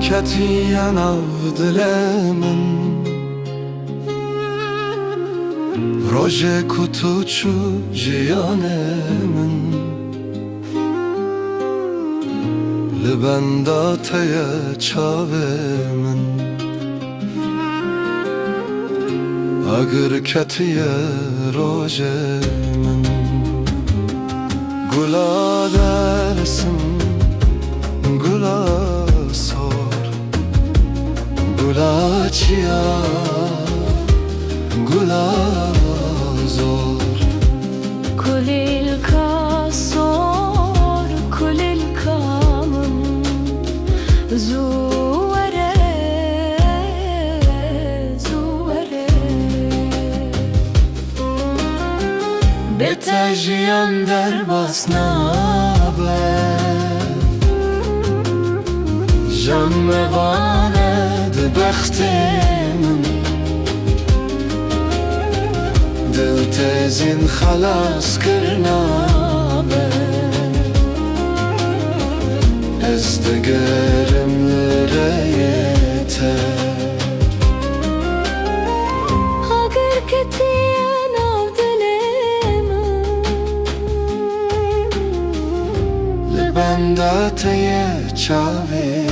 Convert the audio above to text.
کتیان av دل من روژه کتو چو جیان من لبنداتای چاوه من اگر کتیه روژه من گلا درسم گلا سور گلا چیا گلا زور Kulil kasor kulil kamın zuware zuware بتجیم در بسنابه جان مواند بخت من دل تزین خلاص کرنابه ازدگرم لرایته Agar ketiyen av dilemin لبنداتای چاوه